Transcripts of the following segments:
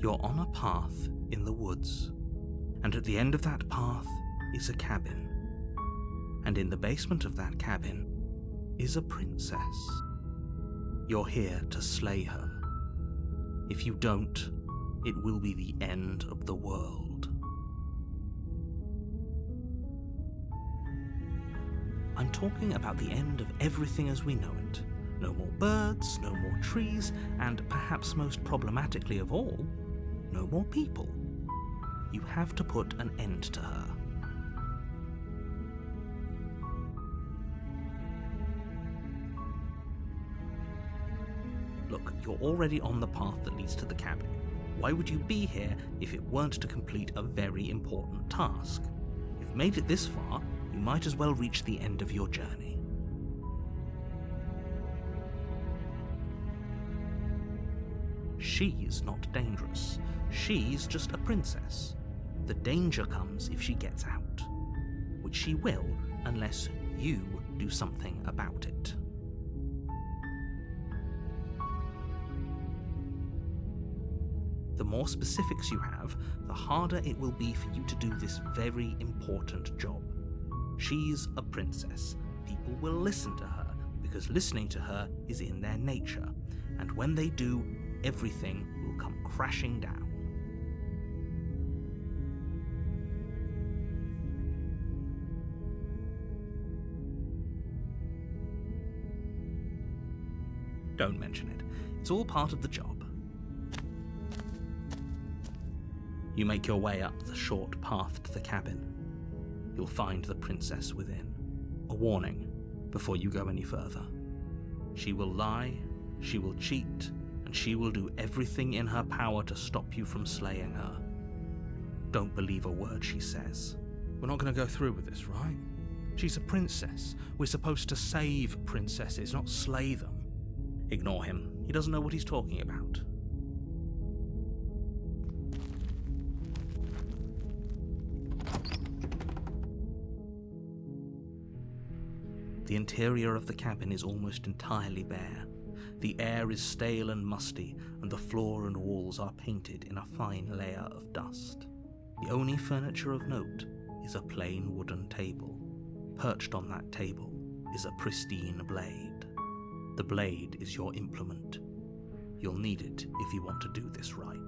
You're on a path in the woods, and at the end of that path is a cabin. And in the basement of that cabin is a princess. You're here to slay her. If you don't, it will be the end of the world. I'm talking about the end of everything as we know it. No more birds, no more trees, and perhaps most problematically of all, no more people. You have to put an end to her. Look, you're already on the path that leads to the cabin. Why would you be here if it weren't to complete a very important task? You've made it this far, you might as well reach the end of your journey. She's not dangerous. She's just a princess. The danger comes if she gets out, which she will unless you do something about it. The more specifics you have, the harder it will be for you to do this very important job. She's a princess. People will listen to her, because listening to her is in their nature, and when they do, everything will come crashing down. Don't mention it. It's all part of the job. You make your way up the short path to the cabin. You'll find the princess within. A warning before you go any further. She will lie, she will cheat, and she will do everything in her power to stop you from slaying her. Don't believe a word she says. We're not going to go through with this, right? She's a princess. We're supposed to save princesses, not slay them. Ignore him. He doesn't know what he's talking about. The interior of the cabin is almost entirely bare. The air is stale and musty, and the floor and walls are painted in a fine layer of dust. The only furniture of note is a plain wooden table. Perched on that table is a pristine blade. The blade is your implement. You'll need it if you want to do this right.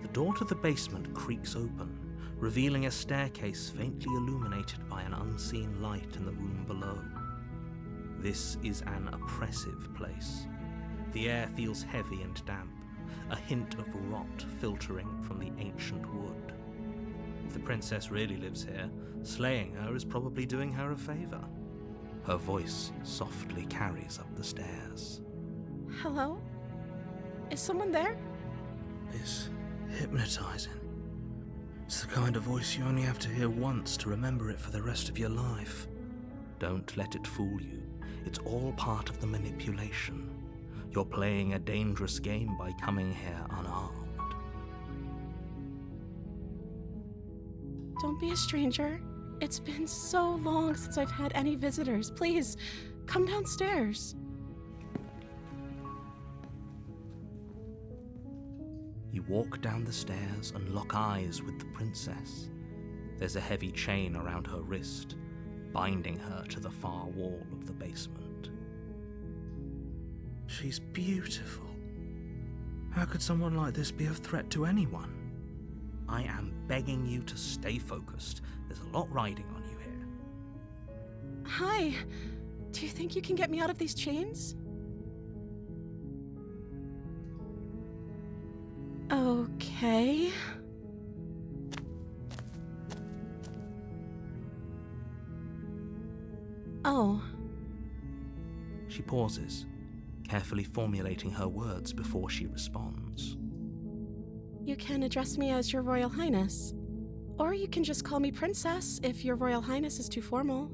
The door to the basement creaks open, revealing a staircase faintly illuminated by an unseen light in the room below. This is an oppressive place. The air feels heavy and damp, a hint of rot filtering from the ancient wood. If the princess really lives here, slaying her is probably doing her a favor. Her voice softly carries up the stairs. Hello? Is someone there? It's hypnotizing. It's the kind of voice you only have to hear once to remember it for the rest of your life. Don't let it fool you. It's all part of the manipulation. You're playing a dangerous game by coming here unarmed. Don't be a stranger. It's been so long since I've had any visitors. Please, come downstairs. You walk down the stairs and lock eyes with the princess. There's a heavy chain around her wrist, binding her to the far wall of the basement. She's beautiful. How could someone like this be a threat to anyone? I am begging you to stay focused. There's a lot riding on you here. Hi. Do you think you can get me out of these chains? Okay. Oh. She pauses, carefully formulating her words before she responds. You can address me as Your Royal Highness. Or you can just call me Princess if Your Royal Highness is too formal.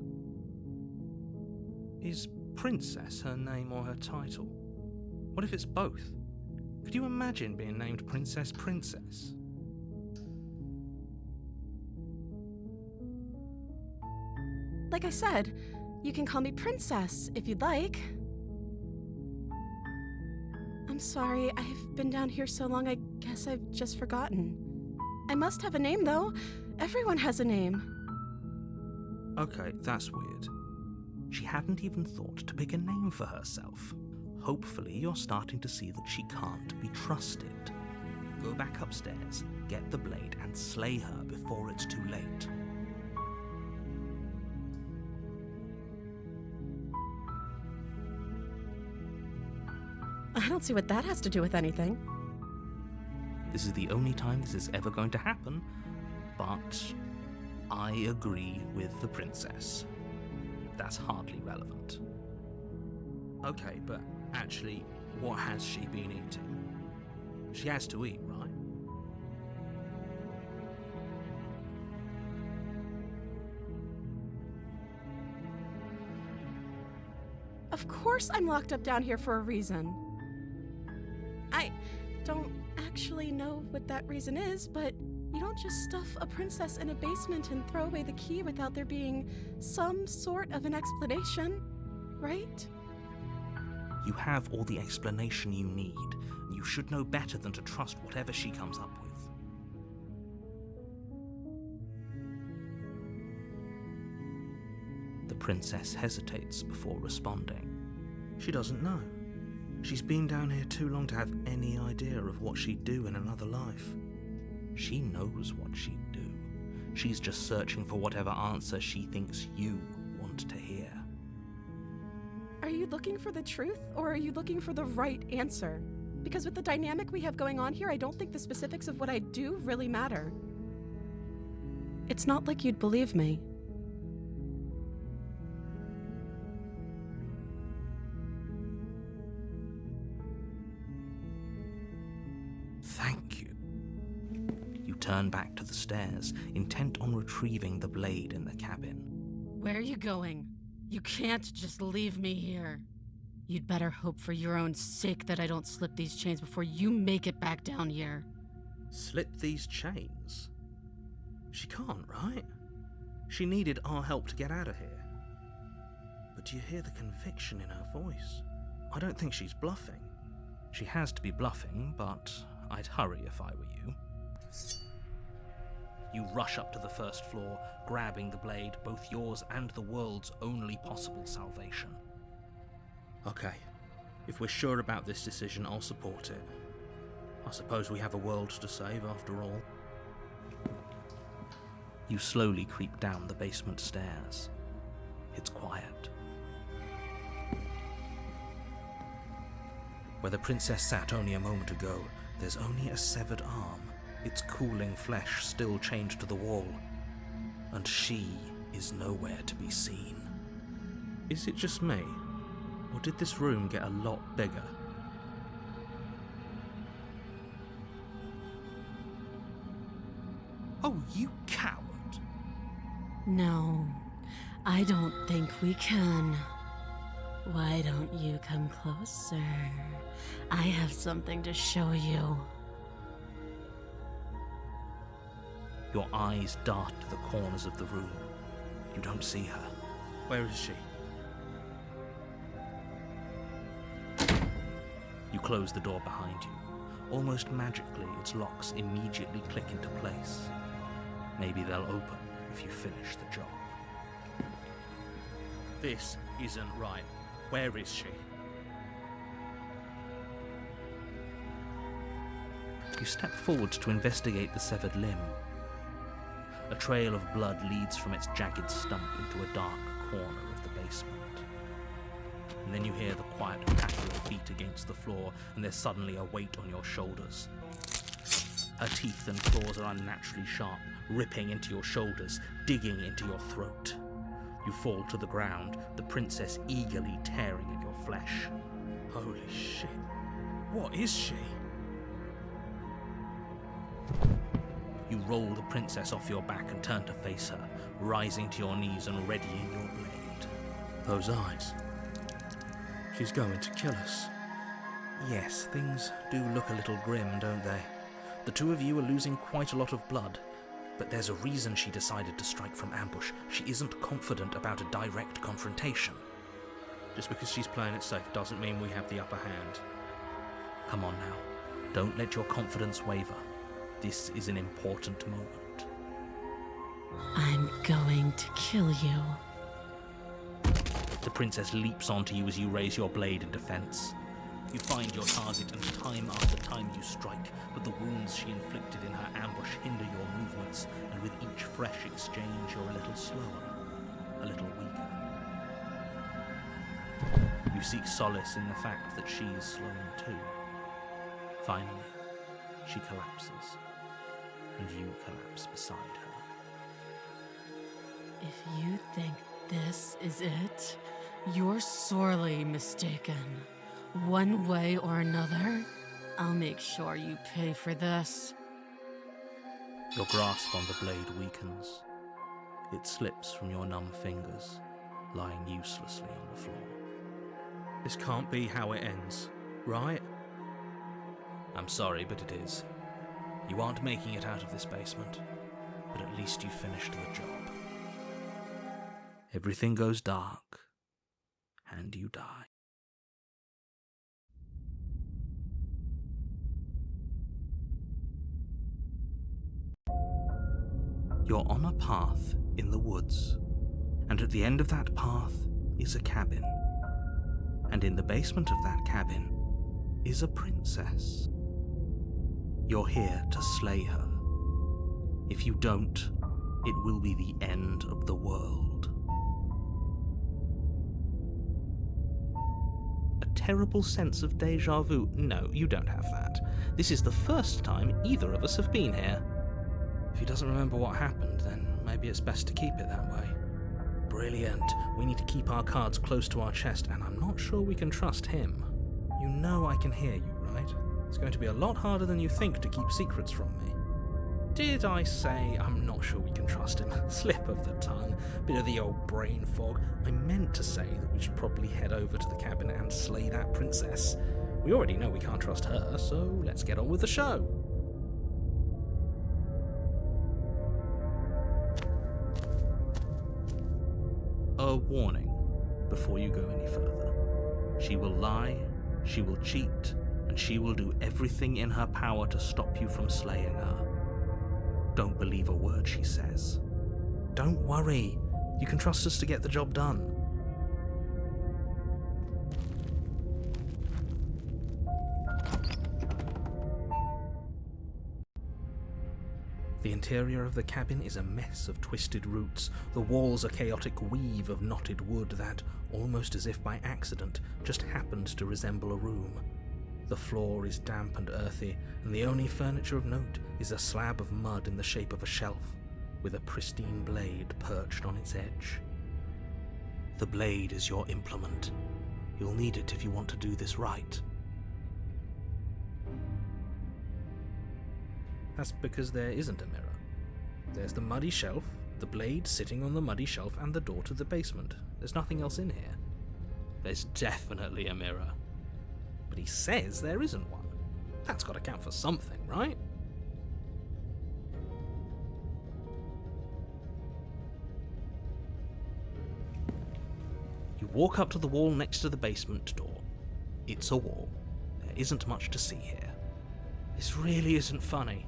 Is Princess her name or her title? What if it's both? Could you imagine being named Princess? Like I said, you can call me Princess if you'd like. I'm sorry, I've been down here so long, I guess I've just forgotten. I must have a name, though. Everyone has a name. Okay, that's weird. She hadn't even thought to pick a name for herself. Hopefully you're starting to see that she can't be trusted. Go back upstairs, get the blade, and slay her before it's too late. I don't see what that has to do with anything. This is the only time this is ever going to happen, but I agree with the princess. That's hardly relevant. Okay, but actually, what has she been eating? She has to eat, right? Of course I'm locked up down here for a reason. I don't actually know what that reason is, but you don't just stuff a princess in a basement and throw away the key without there being some sort of an explanation, right? You have all the explanation you need. You should know better than to trust whatever she comes up with. The princess hesitates before responding. She doesn't know. She's been down here too long to have any idea of what she'd do in another life. She knows what she'd do. She's just searching for whatever answer she thinks you want to hear. Are you looking for the truth, or are you looking for the right answer? Because with the dynamic we have going on here, I don't think the specifics of what I do really matter. It's not like you'd believe me. Thank you. You turn back to the stairs, intent on retrieving the blade in the cabin. Where are you going? You can't just leave me here. You'd better hope for your own sake that I don't slip these chains before you make it back down here. Slip these chains? She can't, right? She needed our help to get out of here. But do you hear the conviction in her voice? I don't think she's bluffing. She has to be bluffing, but I'd hurry if I were you. You rush up to the first floor, grabbing the blade, both yours and the world's only possible salvation. Okay, if we're sure about this decision, I'll support it. I suppose we have a world to save after all. You slowly creep down the basement stairs. It's quiet. Where the princess sat only a moment ago, there's only a severed arm, its cooling flesh still chained to the wall, and she is nowhere to be seen. Is it just me, or did this room get a lot bigger? Oh, you coward! No, I don't think we can. Why don't you come closer? I have something to show you. Your eyes dart to the corners of the room. You don't see her. Where is she? You close the door behind you. Almost magically, its locks immediately click into place. Maybe they'll open if you finish the job. This isn't right. Where is she? You step forward to investigate the severed limb. A trail of blood leads from its jagged stump into a dark corner of the basement. And then you hear the quiet patter of feet against the floor, and there's suddenly a weight on your shoulders. Her teeth and claws are unnaturally sharp, ripping into your shoulders, digging into your throat. You fall to the ground, the princess eagerly tearing at your flesh. Holy shit. What is she? You roll the princess off your back and turn to face her, rising to your knees and readying your blade. Those eyes. She's going to kill us. Yes, things do look a little grim, don't they? The two of you are losing quite a lot of blood, but there's a reason she decided to strike from ambush. She isn't confident about a direct confrontation. Just because she's playing it safe doesn't mean we have the upper hand. Come on now, don't let your confidence waver. This is an important moment. I'm going to kill you. The princess leaps onto you as you raise your blade in defense. You find your target, and time after time you strike, but the wounds she inflicted in her ambush hinder your movements, and with each fresh exchange you're a little slower, a little weaker. You seek solace in the fact that she is slowing too. Finally, she collapses, and you collapse beside her. If you think this is it, you're sorely mistaken. One way or another, I'll make sure you pay for this. Your grasp on the blade weakens. It slips from your numb fingers, lying uselessly on the floor. This can't be how it ends, right? I'm sorry, but it is. You aren't making it out of this basement, but at least you finished the job. Everything goes dark, and you die. You're on a path in the woods, and at the end of that path is a cabin. And in the basement of that cabin is a princess. You're here to slay her. If you don't, it will be the end of the world. A terrible sense of déjà vu. No, you don't have that. This is the first time either of us have been here. If he doesn't remember what happened, then maybe it's best to keep it that way. Brilliant. We need to keep our cards close to our chest, and I'm not sure we can trust him. You know I can hear you, right? It's going to be a lot harder than you think to keep secrets from me. Did I say I'm not sure we can trust him? Slip of the tongue, bit of the old brain fog. I meant to say that we should probably head over to the cabin and slay that princess. We already know we can't trust her, so let's get on with the show. A warning before you go any further. She will lie, she will cheat, and she will do everything in her power to stop you from slaying her. Don't believe a word she says. Don't worry, you can trust us to get the job done. The interior of the cabin is a mess of twisted roots. The walls a chaotic weave of knotted wood that, almost as if by accident, just happened to resemble a room. The floor is damp and earthy, and the only furniture of note is a slab of mud in the shape of a shelf, with a pristine blade perched on its edge. The blade is your implement. You'll need it if you want to do this right. That's because there isn't a mirror. There's the muddy shelf, the blade sitting on the muddy shelf, and the door to the basement. There's nothing else in here. There's definitely a mirror. But he says there isn't one. That's got to count for something, right? You walk up to the wall next to the basement door. It's a wall. There isn't much to see here. This really isn't funny.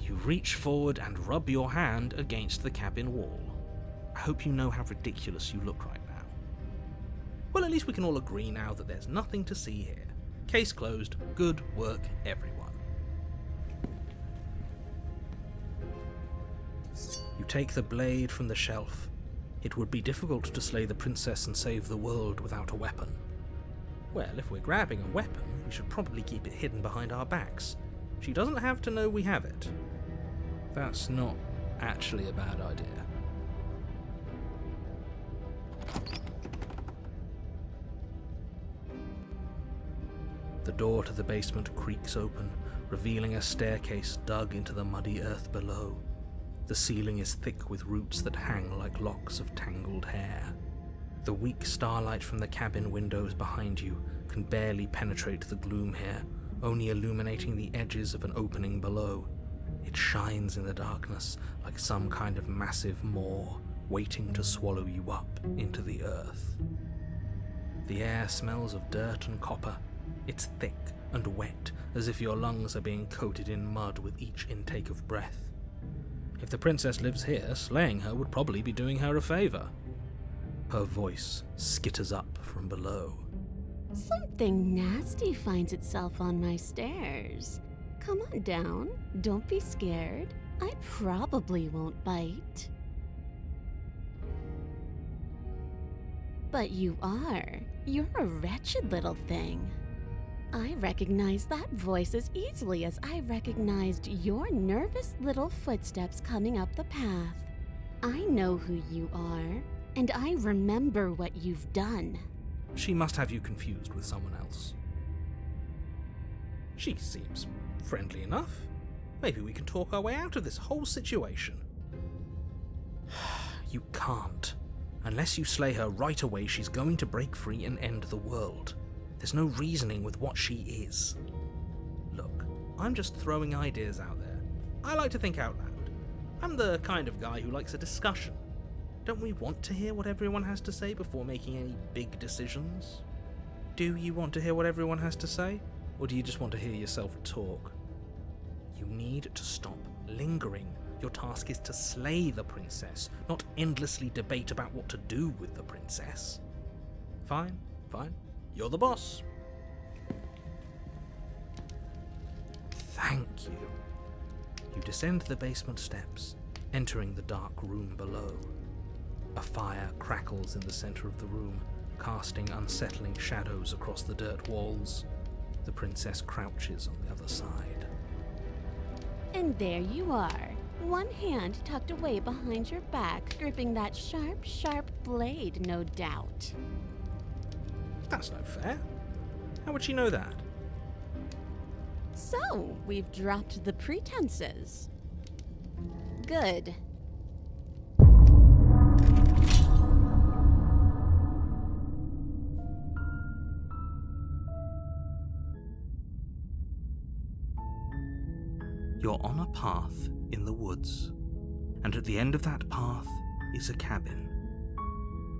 You reach forward and rub your hand against the cabin wall. I hope you know how ridiculous you look right now. Well, at least we can all agree now that there's nothing to see here. Case closed. Good work, everyone. You take the blade from the shelf. It would be difficult to slay the princess and save the world without a weapon. Well, if we're grabbing a weapon, we should probably keep it hidden behind our backs. She doesn't have to know we have it. That's not actually a bad idea. The door to the basement creaks open, revealing a staircase dug into the muddy earth below. The ceiling is thick with roots that hang like locks of tangled hair. The weak starlight from the cabin windows behind you can barely penetrate the gloom here, only illuminating the edges of an opening below. It shines in the darkness like some kind of massive maw waiting to swallow you up into the earth. The air smells of dirt and copper. It's thick and wet, as if your lungs are being coated in mud with each intake of breath. If the princess lives here, slaying her would probably be doing her a favor. Her voice skitters up from below. Something nasty finds itself on my stairs. Come on down. Don't be scared. I probably won't bite. But you are. You're a wretched little thing. I recognize that voice as easily as I recognized your nervous little footsteps coming up the path. I know who you are, and I remember what you've done. She must have you confused with someone else. She seems friendly enough. Maybe we can talk our way out of this whole situation. You can't. Unless you slay her right away, she's going to break free and end the world. There's no reasoning with what she is. Look, I'm just throwing ideas out there. I like to think out loud. I'm the kind of guy who likes a discussion. Don't we want to hear what everyone has to say before making any big decisions? Do you want to hear what everyone has to say? Or do you just want to hear yourself talk? You need to stop lingering. Your task is to slay the princess, not endlessly debate about what to do with the princess. Fine. You're the boss. Thank you. You descend the basement steps, entering the dark room below. A fire crackles in the center of the room, casting unsettling shadows across the dirt walls. The princess crouches on the other side. And there you are. One hand tucked away behind your back, gripping that sharp, sharp blade, no doubt. That's no fair. How would she know that? So, we've dropped the pretenses. Good. You're on a path in the woods, and at the end of that path is a cabin.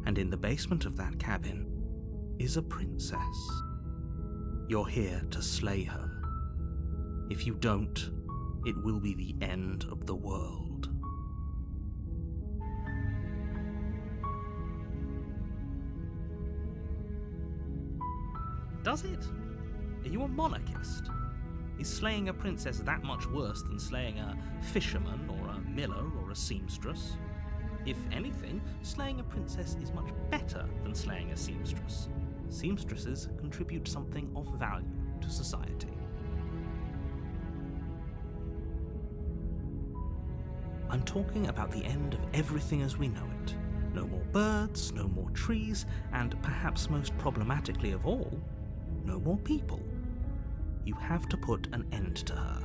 And in the basement of that cabin is a princess. You're here to slay her. If you don't, it will be the end of the world. Does it? Are you a monarchist? Is slaying a princess that much worse than slaying a fisherman or a miller or a seamstress? If anything, slaying a princess is much better than slaying a seamstress. Seamstresses contribute something of value to society. I'm talking about the end of everything as we know it. No more birds, no more trees, and perhaps most problematically of all, no more people. You have to put an end to her.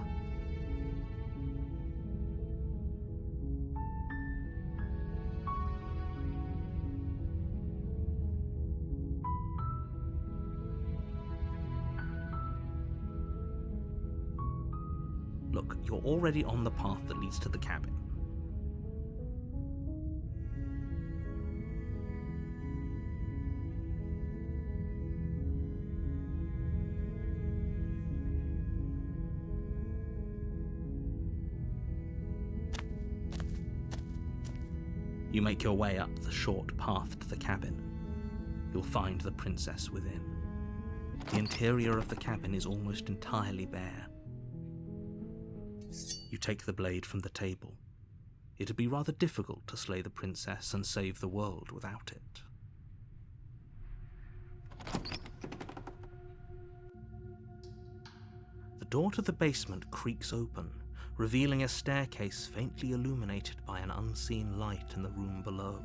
Look, you're already on the path that leads to the cabin. You make your way up the short path to the cabin. You'll find the princess within. The interior of the cabin is almost entirely bare. You take the blade from the table. It'd be rather difficult to slay the princess and save the world without it. The door to the basement creaks open, revealing a staircase faintly illuminated by an unseen light in the room below.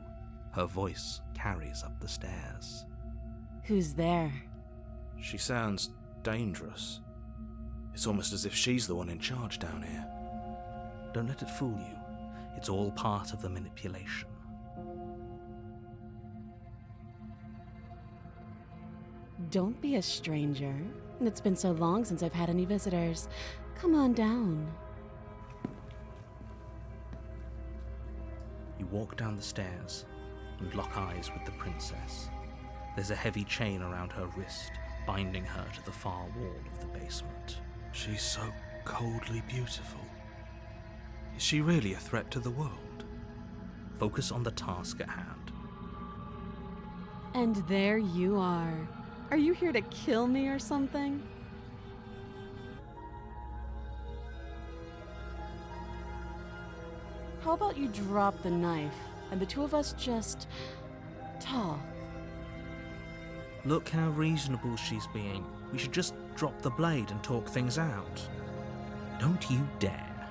Her voice carries up the stairs. Who's there? She sounds dangerous. It's almost as if she's the one in charge down here. Don't let it fool you. It's all part of the manipulation. Don't be a stranger. It's been so long since I've had any visitors. Come on down. You walk down the stairs and lock eyes with the princess. There's a heavy chain around her wrist, binding her to the far wall of the basement. She's so coldly beautiful. Is she really a threat to the world? Focus on the task at hand. And there you are. Are you here to kill me or something? How about you drop the knife and the two of us just talk? Look how reasonable she's being. We should just drop the blade and talk things out. Don't you dare.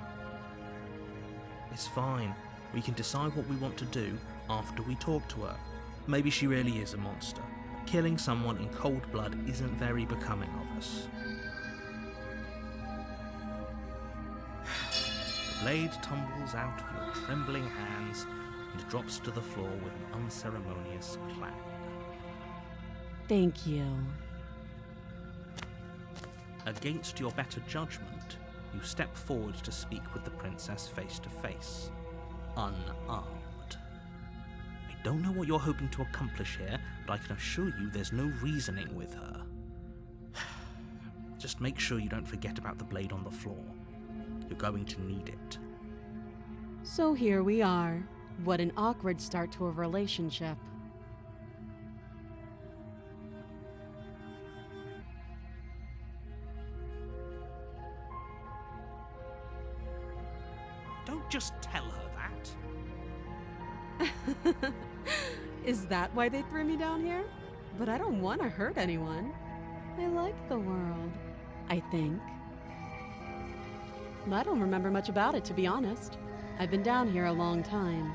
It's fine. We can decide what we want to do after we talk to her. Maybe she really is a monster. Killing someone in cold blood isn't very becoming of us. The blade tumbles out of your trembling hands and drops to the floor with an unceremonious clang. Thank you. Against your better judgment, you step forward to speak with the princess face to face, unarmed. I don't know what you're hoping to accomplish here, but I can assure you there's no reasoning with her. Just make sure you don't forget about the blade on the floor. You're going to need it. So here we are. What an awkward start to a relationship. Don't just tell her that. Is that why they threw me down here? But I don't want to hurt anyone. I like the world, I think. I don't remember much about it, to be honest. I've been down here a long time.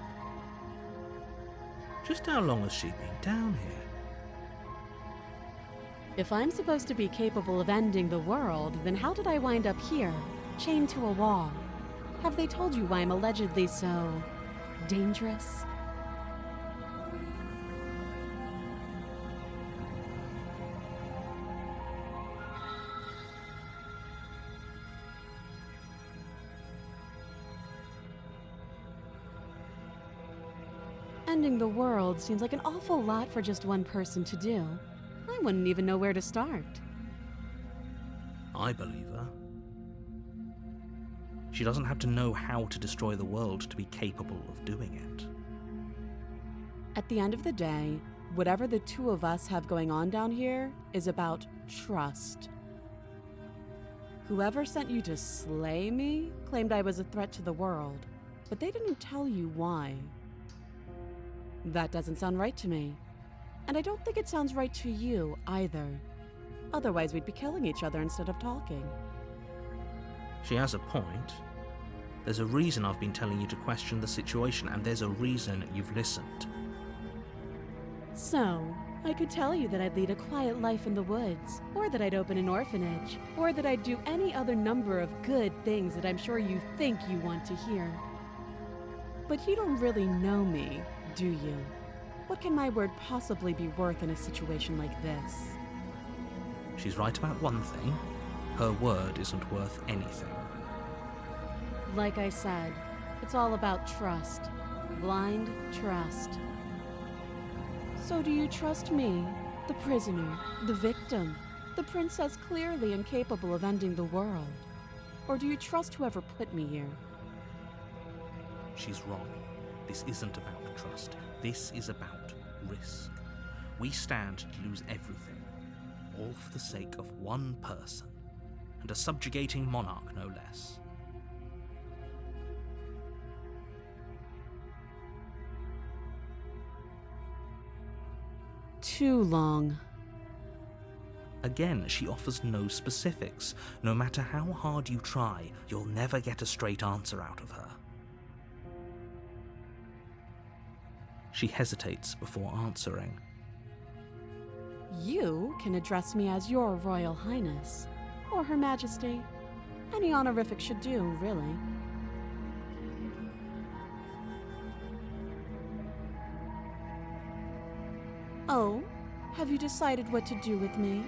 Just how long has she been down here? If I'm supposed to be capable of ending the world, then how did I wind up here, chained to a wall? Have they told you why I'm allegedly so dangerous? Ending the world seems like an awful lot for just one person to do. I wouldn't even know where to start. I believe her. She doesn't have to know how to destroy the world to be capable of doing it. At the end of the day, whatever the two of us have going on down here is about trust. Whoever sent you to slay me claimed I was a threat to the world, but they didn't tell you why. That doesn't sound right to me. And I don't think it sounds right to you either. Otherwise, we'd be killing each other instead of talking. She has a point. There's a reason I've been telling you to question the situation, and there's a reason you've listened. So, I could tell you that I'd lead a quiet life in the woods, or that I'd open an orphanage, or that I'd do any other number of good things that I'm sure you think you want to hear. But you don't really know me, do you? What can my word possibly be worth in a situation like this? She's right about one thing. Her word isn't worth anything. Like I said, it's all about trust. Blind trust. So do you trust me, the prisoner, the victim, the princess clearly incapable of ending the world? Or do you trust whoever put me here? She's wrong. This isn't about trust. This is about risk. We stand to lose everything, all for the sake of one person, and a subjugating monarch no less. Too long. Again, she offers no specifics. No matter how hard you try, you'll never get a straight answer out of her. She hesitates before answering. You can address me as Your Royal Highness, or Her Majesty. Any honorific should do, really. Oh, Have you decided what to do with me?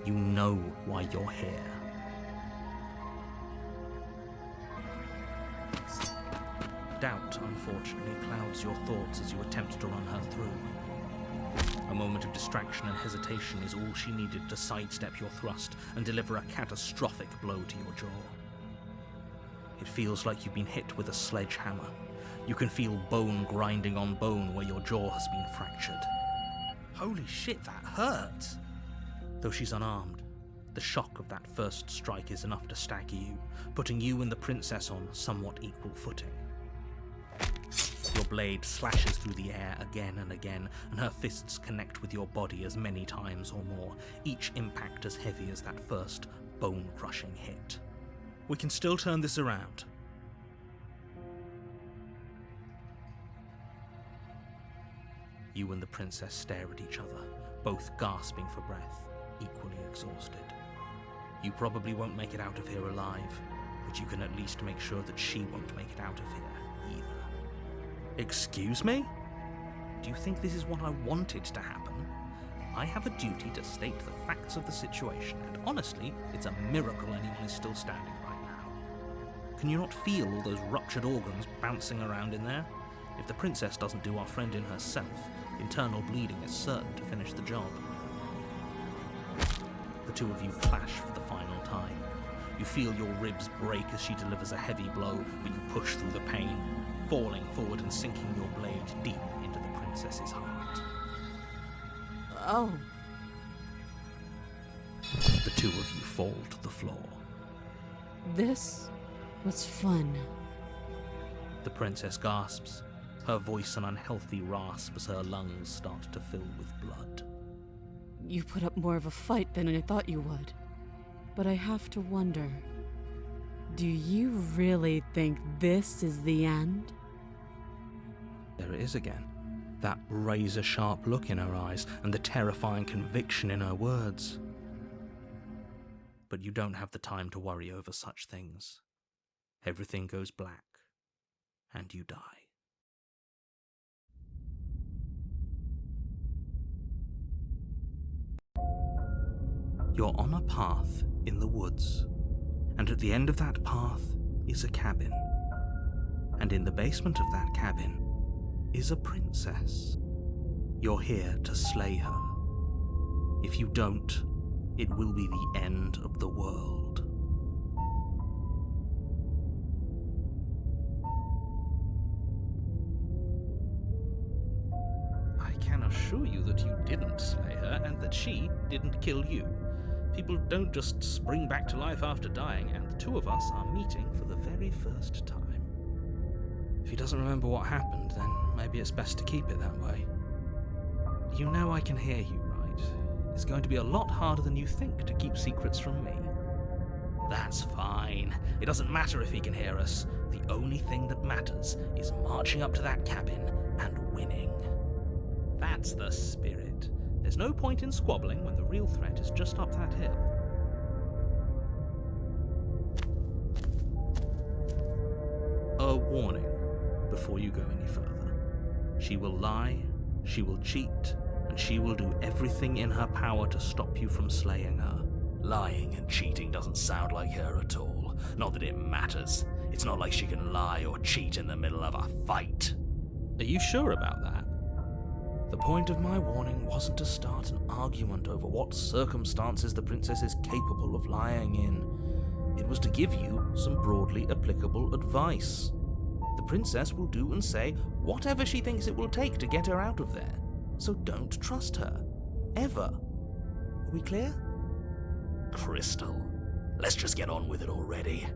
You know why you're here. Doubt, unfortunately, clouds your thoughts as you attempt to run her through. A moment of distraction and hesitation is all she needed to sidestep your thrust and deliver a catastrophic blow to your jaw. It feels like you've been hit with a sledgehammer. You can feel bone grinding on bone where your jaw has been fractured. Holy shit, that hurts! Though she's unarmed, the shock of that first strike is enough to stagger you, putting you and the princess on somewhat equal footing. Your blade slashes through the air again and again, and her fists connect with your body as many times or more, each impact as heavy as that first bone-crushing hit. We can still turn this around. You and the princess stare at each other, both gasping for breath, equally exhausted. You probably won't make it out of here alive, but you can at least make sure that she won't make it out of here either. Excuse me? Do you think this is what I wanted to happen? I have a duty to state the facts of the situation, and honestly, it's a miracle anyone is still standing right now. Can you not feel all those ruptured organs bouncing around in there? If the princess doesn't do our friend in herself, internal bleeding is certain to finish the job. The two of you clash for the final time. You feel your ribs break as she delivers a heavy blow, but you push through the pain, falling forward and sinking your blade deep into the princess's heart. Oh. The two of you fall to the floor. This was fun. The princess gasps, her voice an unhealthy rasp as her lungs start to fill with blood. You put up more of a fight than I thought you would. But I have to wonder, do you really think this is the end? There it is again. That razor-sharp look in her eyes and the terrifying conviction in her words. But you don't have the time to worry over such things. Everything goes black, and you die. You're on a path in the woods, and at the end of that path is a cabin. And in the basement of that cabin is a princess. You're here to slay her. If you don't, it will be the end of the world. I can assure you that you didn't slay her and that she didn't kill you. People don't just spring back to life after dying, and the two of us are meeting for the very first time. If he doesn't remember what happened, then maybe it's best to keep it that way. You know I can hear you, right? It's going to be a lot harder than you think to keep secrets from me. That's fine. It doesn't matter if he can hear us. The only thing that matters is marching up to that cabin and winning. That's the spirit. There's no point in squabbling when the real threat is just up that hill. A warning before you go any further. She will lie, she will cheat, and she will do everything in her power to stop you from slaying her. Lying and cheating doesn't sound like her at all. Not that it matters. It's not like she can lie or cheat in the middle of a fight. Are you sure about that? The point of my warning wasn't to start an argument over what circumstances the princess is capable of lying in. It was to give you some broadly applicable advice. The princess will do and say whatever she thinks it will take to get her out of there. So don't trust her. Ever. Are we clear? Crystal, let's just get on with it already.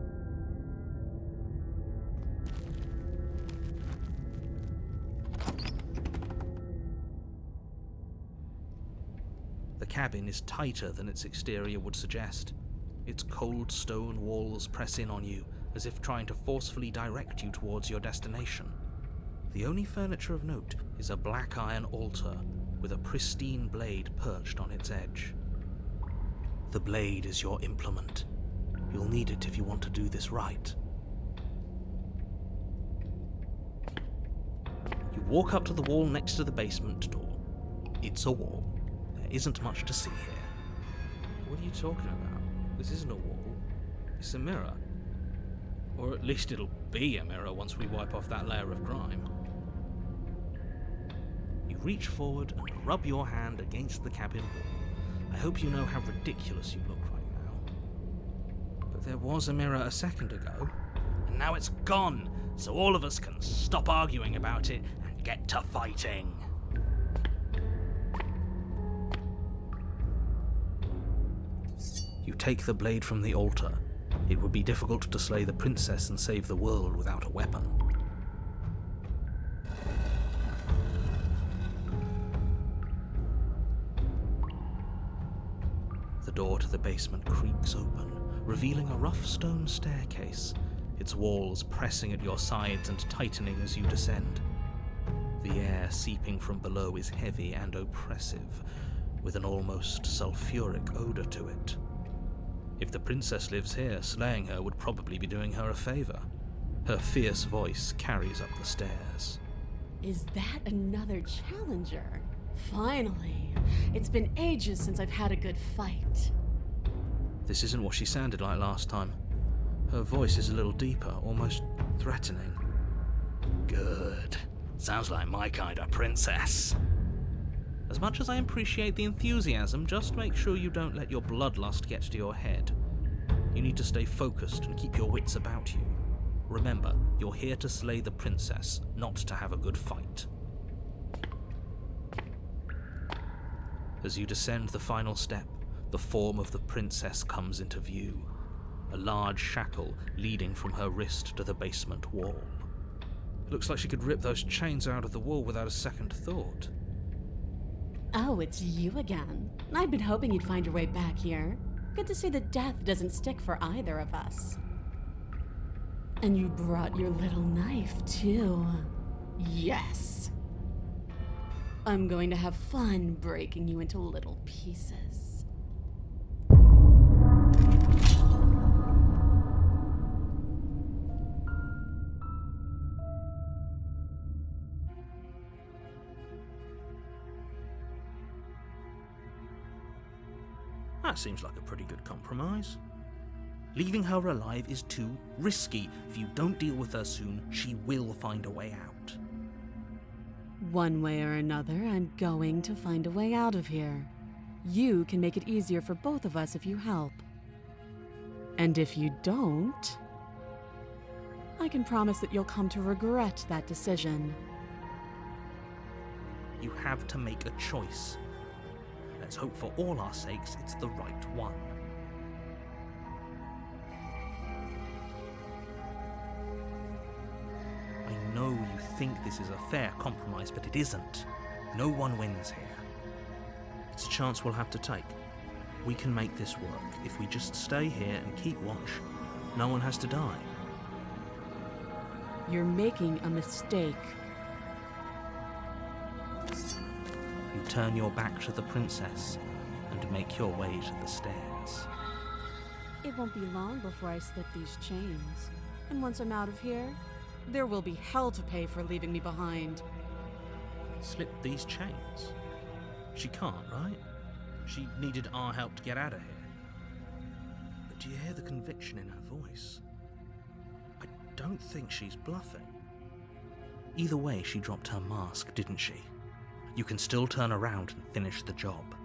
The cabin is tighter than its exterior would suggest. Its cold stone walls press in on you, as if trying to forcefully direct you towards your destination. The only furniture of note is a black iron altar with a pristine blade perched on its edge. The blade is your implement. You'll need it if you want to do this right. You walk up to the wall next to the basement door. It's a wall. There isn't much to see here. What are you talking about? This isn't a wall. It's a mirror. Or at least it'll be a mirror once we wipe off that layer of grime. You reach forward and rub your hand against the cabin wall. I hope you know how ridiculous you look right now. But there was a mirror a second ago. And now it's gone, so all of us can stop arguing about it and get to fighting. You take the blade from the altar. It would be difficult to slay the princess and save the world without a weapon. The door to the basement creaks open, revealing a rough stone staircase, its walls pressing at your sides and tightening as you descend. The air seeping from below is heavy and oppressive, with an almost sulfuric odor to it. If the princess lives here, slaying her would probably be doing her a favor. Her fierce voice carries up the stairs. Is that another challenger? Finally. It's been ages since I've had a good fight. This isn't what she sounded like last time. Her voice is a little deeper, almost threatening. Good. Sounds like my kind of princess. As much as I appreciate the enthusiasm, just make sure you don't let your bloodlust get to your head. You need to stay focused and keep your wits about you. Remember, you're here to slay the princess, not to have a good fight. As you descend the final step, the form of the princess comes into view. A large shackle leading from her wrist to the basement wall. It looks like she could rip those chains out of the wall without a second thought. Oh, it's you again. I've been hoping you'd find your way back here. Good to see that death doesn't stick for either of us. And you brought your little knife, too. Yes. I'm going to have fun breaking you into little pieces. That seems like a pretty good compromise. Leaving her alive is too risky. If you don't deal with her soon, she will find a way out. One way or another, I'm going to find a way out of here. You can make it easier for both of us if you help. And if you don't, I can promise that you'll come to regret that decision. You have to make a choice. Let's hope for all our sakes it's the right one. I know you think this is a fair compromise, but it isn't. No one wins here. It's a chance we'll have to take. We can make this work. If we just stay here and keep watch, no one has to die. You're making a mistake. You turn your back to the princess and make your way to the stairs. It won't be long before I slip these chains. And once I'm out of here, there will be hell to pay for leaving me behind. Slip these chains? She can't, right? She needed our help to get out of here. But do you hear the conviction in her voice? I don't think she's bluffing. Either way, she dropped her mask, didn't she? You can still turn around and finish the job.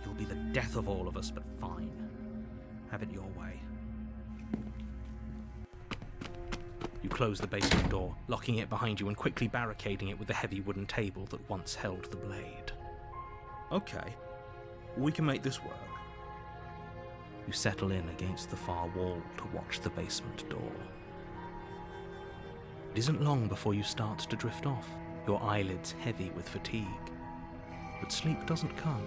You'll be the death of all of us, but fine. Have it your way. You close the basement door, locking it behind you and quickly barricading it with the heavy wooden table that once held the blade. Okay, we can make this work. You settle in against the far wall to watch the basement door. It isn't long before you start to drift off, your eyelids heavy with fatigue. But sleep doesn't come.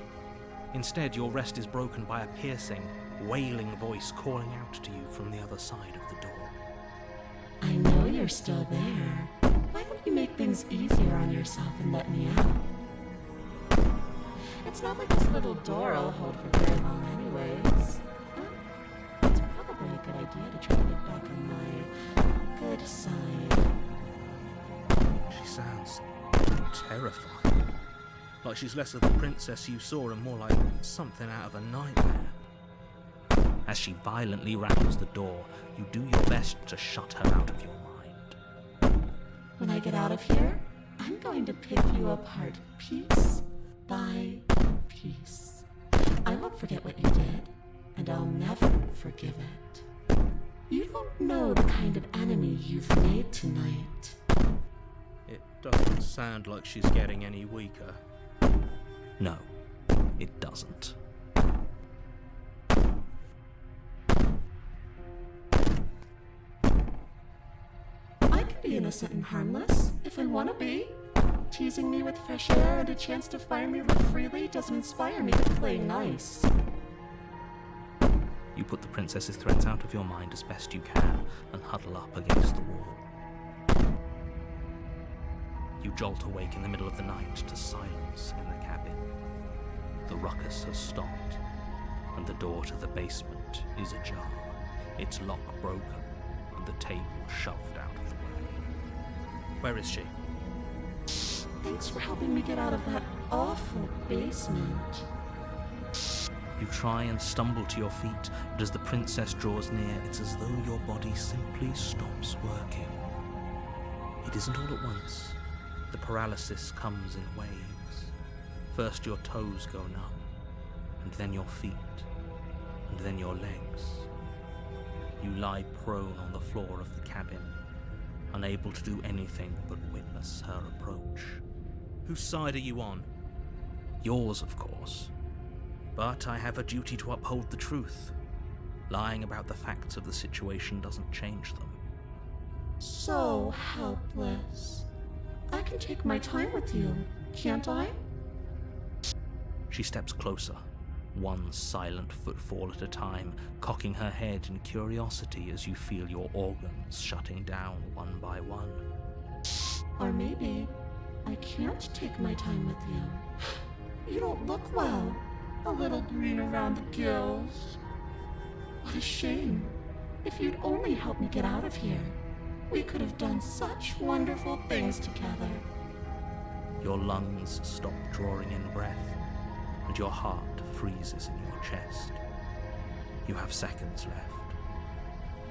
Instead, your rest is broken by a piercing, wailing voice calling out to you from the other side of the door. I know you're still there. Why don't you make things easier on yourself and let me out? It's not like this little door will hold for very long anyways. It's probably a good idea to try to get back on my good side. sounds terrifying. Like she's less of the princess you saw and more like something out of a nightmare. As she violently rattles the door, you do your best to shut her out of your mind. When I get out of here, I'm going to pick you apart piece by piece. I won't forget what you did, and I'll never forgive it. You don't know the kind of enemy you've made tonight. It doesn't sound like she's getting any weaker. No, it doesn't. I can be innocent and harmless, if I want to be. Teasing me with fresh air and a chance to fire me live freely doesn't inspire me to play nice. You put the princess's threats out of your mind as best you can and huddle up against the wall. You jolt awake in the middle of the night to silence in the cabin. The ruckus has stopped, and the door to the basement is ajar, its lock broken, and the table shoved out of the way. Where is she? Thanks for helping me get out of that awful basement. You try and stumble to your feet, but as the princess draws near, it's as though your body simply stops working. It isn't all at once. The paralysis comes in waves. First your toes go numb, and then your feet, and then your legs. You lie prone on the floor of the cabin, unable to do anything but witness her approach. Whose side are you on? Yours, of course. But I have a duty to uphold the truth. Lying about the facts of the situation doesn't change them. So helpless. I can take my time with you, can't I? She steps closer, one silent footfall at a time, cocking her head in curiosity as you feel your organs shutting down one by one. Or maybe I can't take my time with you. You don't look well. A little green around the gills. What a shame. If you'd only helped me get out of here, we could have done such wonderful things together. Your lungs stop drawing in breath, and your heart freezes in your chest. You have seconds left.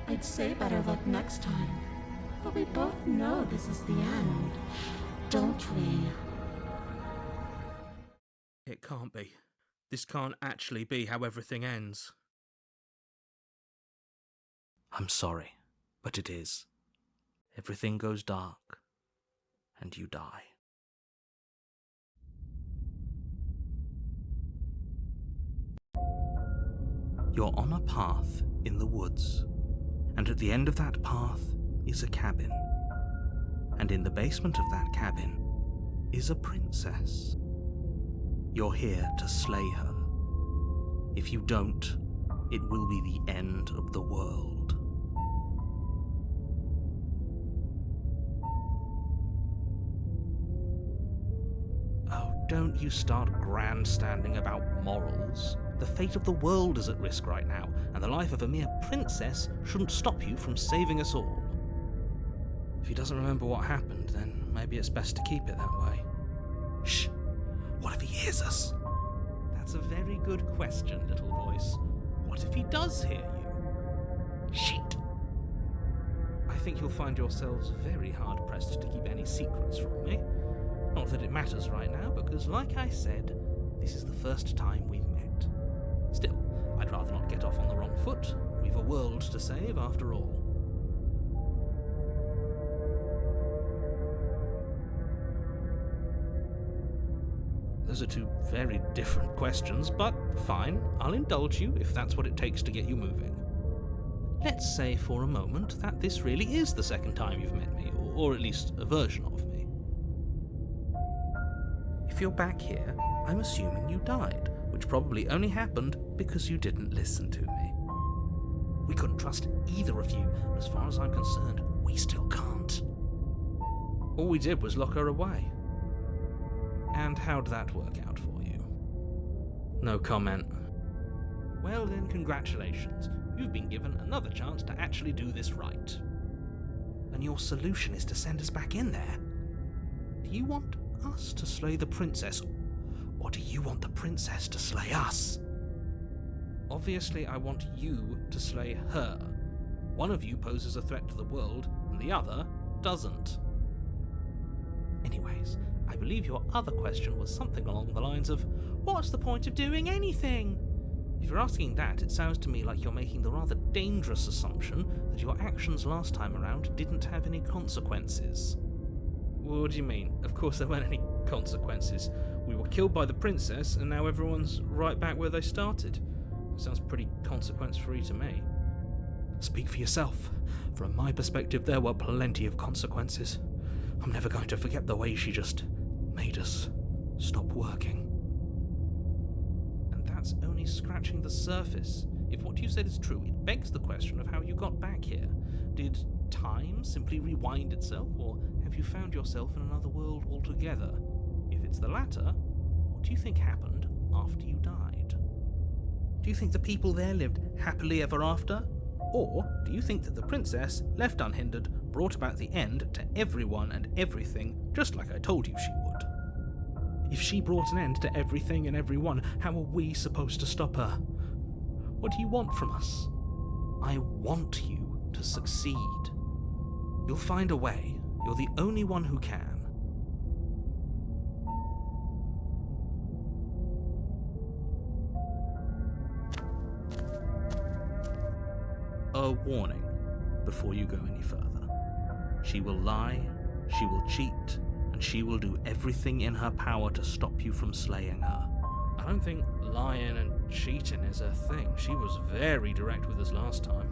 I'd say better luck next time, but we both know this is the end, don't we? It can't be. This can't actually be how everything ends. I'm sorry, but it is. Everything goes dark, and you die. You're on a path in the woods, and at the end of that path is a cabin. And in the basement of that cabin is a princess. You're here to slay her. If you don't, it will be the end of the world. Oh, don't you start grandstanding about morals. The fate of the world is at risk right now, and the life of a mere princess shouldn't stop you from saving us all. If he doesn't remember what happened, then maybe it's best to keep it that way. Shh! What if he hears us? That's a very good question, little voice. What if he does hear you? Shit! I think you'll find yourselves very hard-pressed to keep any secrets from me. Not that it matters right now, because like I said, this is the first time we've met. Still, I'd rather not get off on the wrong foot. We've a world to save, after all. Those are two very different questions, but fine, I'll indulge you if that's what it takes to get you moving. Let's say for a moment that this really is the second time you've met me, or at least a version of me. If you're back here, I'm assuming you died, which probably only happened because you didn't listen to me. We couldn't trust either of you, and as far as I'm concerned, we still can't. All we did was lock her away. And how'd that work out for you? No comment. Well then, congratulations. You've been given another chance to actually do this right. And your solution is to send us back in there? Do you want us to slay the princess, or do you want the princess to slay us? Obviously, I want you to slay her. One of you poses a threat to the world, and the other doesn't. Anyways, I believe your other question was something along the lines of, what's the point of doing anything? If you're asking that, it sounds to me like you're making the rather dangerous assumption that your actions last time around didn't have any consequences. What do you mean? Of course there weren't any consequences. We were killed by the princess, and now everyone's right back where they started. Sounds pretty consequence-free to me. Speak for yourself. From my perspective, there were plenty of consequences. I'm never going to forget the way she just made us stop working. And that's only scratching the surface. If what you said is true, it begs the question of how you got back here. Did time simply rewind itself, or have you found yourself in another world altogether? If it's the latter, what do you think happened after you died? Do you think the people there lived happily ever after? Or do you think that the princess, left unhindered, brought about the end to everyone and everything, just like I told you she would? If she brought an end to everything and everyone, how are we supposed to stop her? What do you want from us? I want you to succeed. You'll find a way. You're the only one who can. A warning before you go any further. She will lie, she will cheat, and she will do everything in her power to stop you from slaying her. I don't think lying and cheating is her thing. She was very direct with us last time.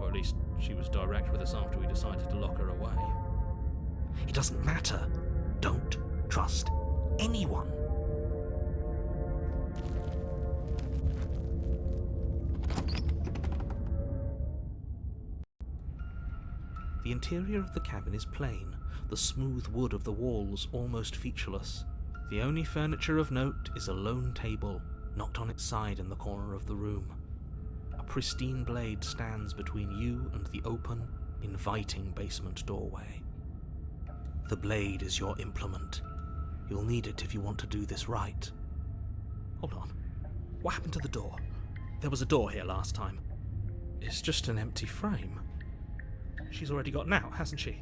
Or at least she was direct with us after we decided to lock her away. It doesn't matter. Don't trust anyone. The interior of the cabin is plain, the smooth wood of the walls almost featureless. The only furniture of note is a lone table, knocked on its side in the corner of the room. A pristine blade stands between you and the open, inviting basement doorway. The blade is your implement. You'll need it if you want to do this right. Hold on. What happened to the door? There was a door here last time. It's just an empty frame. She's already gotten out, hasn't she?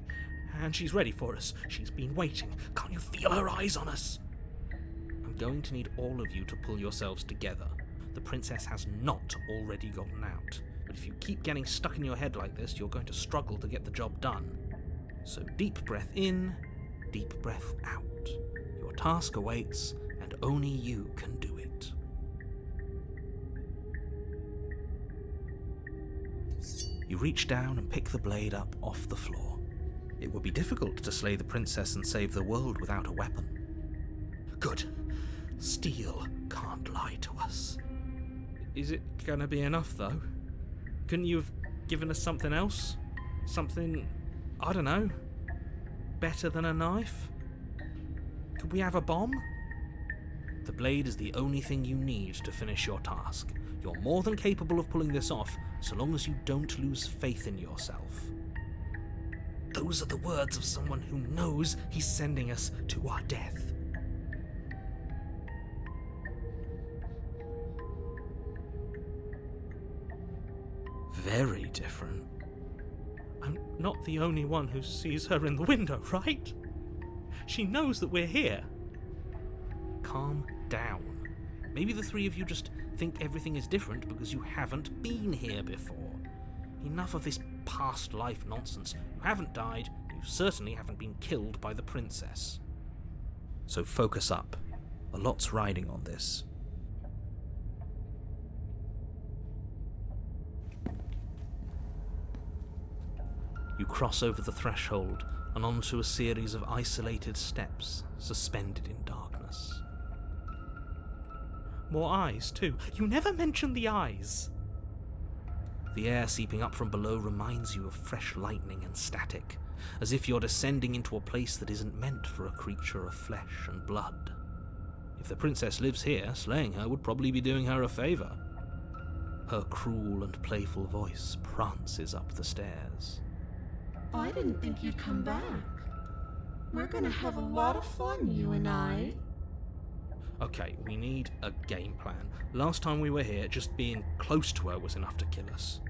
And she's ready for us. She's been waiting. Can't you feel her eyes on us? I'm going to need all of you to pull yourselves together. The princess has not already gotten out. But if you keep getting stuck in your head like this, you're going to struggle to get the job done. So deep breath in, deep breath out. Your task awaits, and only you can do it. You reach down and pick the blade up off the floor. It would be difficult to slay the princess and save the world without a weapon. Good. Steel can't lie to us. Is it gonna be enough, though? Couldn't you have given us something else? Something, I don't know, better than a knife? Could we have a bomb? The blade is the only thing you need to finish your task. You're more than capable of pulling this off, so long as you don't lose faith in yourself. Those are the words of someone who knows he's sending us to our death. Very different. I'm not the only one who sees her in the window, right? She knows that we're here. Calm down. Maybe the three of you just think everything is different because you haven't been here before. Enough of this past life nonsense. You haven't died, you certainly haven't been killed by the princess. So focus up. A lot's riding on this. You cross over the threshold and onto a series of isolated steps suspended in darkness. More eyes, too. You never mention the eyes. The air seeping up from below reminds you of fresh lightning and static, as if you're descending into a place that isn't meant for a creature of flesh and blood. If the princess lives here, slaying her would probably be doing her a favor. Her cruel and playful voice prances up the stairs. I didn't think you'd come back. We're gonna have a lot of fun, you and I. Okay, we need a game plan. Last time we were here, just being close to her was enough to kill us.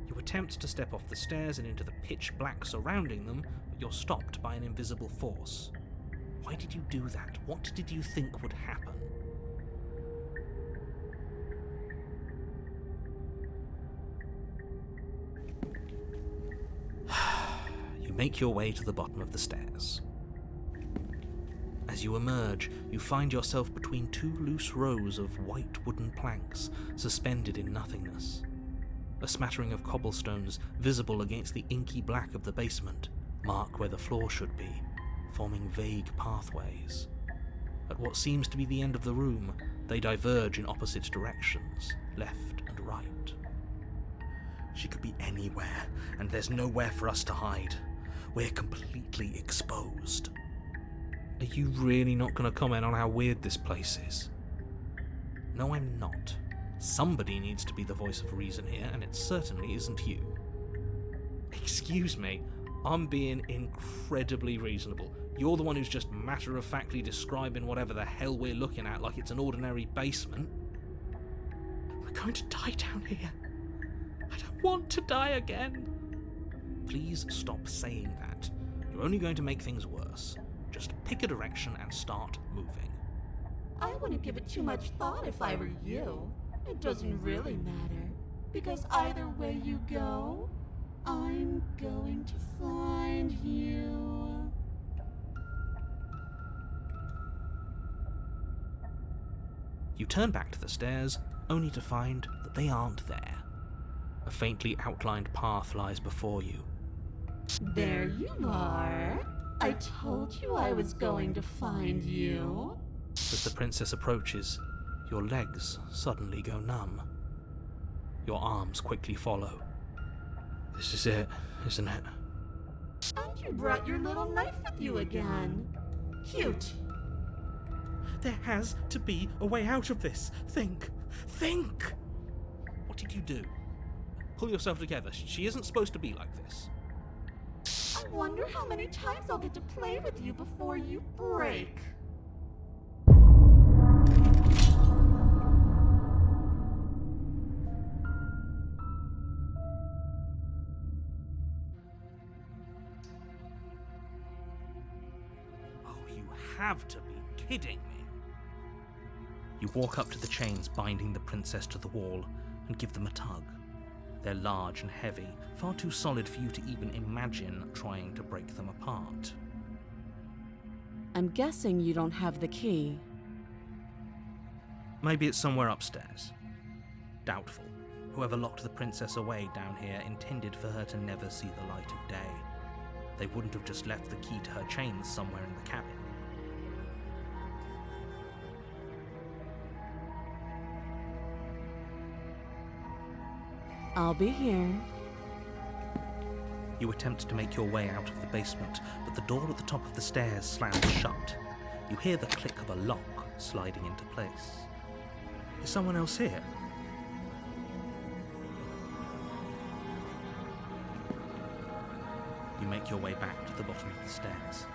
You attempt to step off the stairs and into the pitch black surrounding them, but you're stopped by an invisible force. Why did you do that? What did you think would happen? You make your way to the bottom of the stairs. As you emerge, you find yourself between two loose rows of white wooden planks suspended in nothingness. A smattering of cobblestones, visible against the inky black of the basement, mark where the floor should be, forming vague pathways. At what seems to be the end of the room, they diverge in opposite directions, left and right. She could be anywhere, and there's nowhere for us to hide. We're completely exposed. Are you really not going to comment on how weird this place is? No, I'm not. Somebody needs to be the voice of reason here, and it certainly isn't you. Excuse me, I'm being incredibly reasonable. You're the one who's just matter-of-factly describing whatever the hell we're looking at like it's an ordinary basement. We're going to die down here. I don't want to die again. Please stop saying that. You're only going to make things worse. Just pick a direction and start moving. I wouldn't give it too much thought if I were you. It doesn't really matter, because either way you go, I'm going to find you. You turn back to the stairs, only to find that they aren't there. A faintly outlined path lies before you. There you are. I told you I was going to find you. As the princess approaches, your legs suddenly go numb. Your arms quickly follow. This is it, isn't it? And you brought your little knife with you again. Cute. There has to be a way out of this. Think! What did you do? Pull yourself together. She isn't supposed to be like this. I wonder how many times I'll get to play with you before you break. Oh, you have to be kidding me. You walk up to the chains binding the princess to the wall and give them a tug. They're large and heavy, far too solid for you to even imagine trying to break them apart. I'm guessing you don't have the key. Maybe it's somewhere upstairs. Doubtful. Whoever locked the princess away down here intended for her to never see the light of day. They wouldn't have just left the key to her chains somewhere in the cabin. I'll be here. You attempt to make your way out of the basement, but the door at the top of the stairs slams shut. You hear the click of a lock sliding into place. Is someone else here? You make your way back to the bottom of the stairs.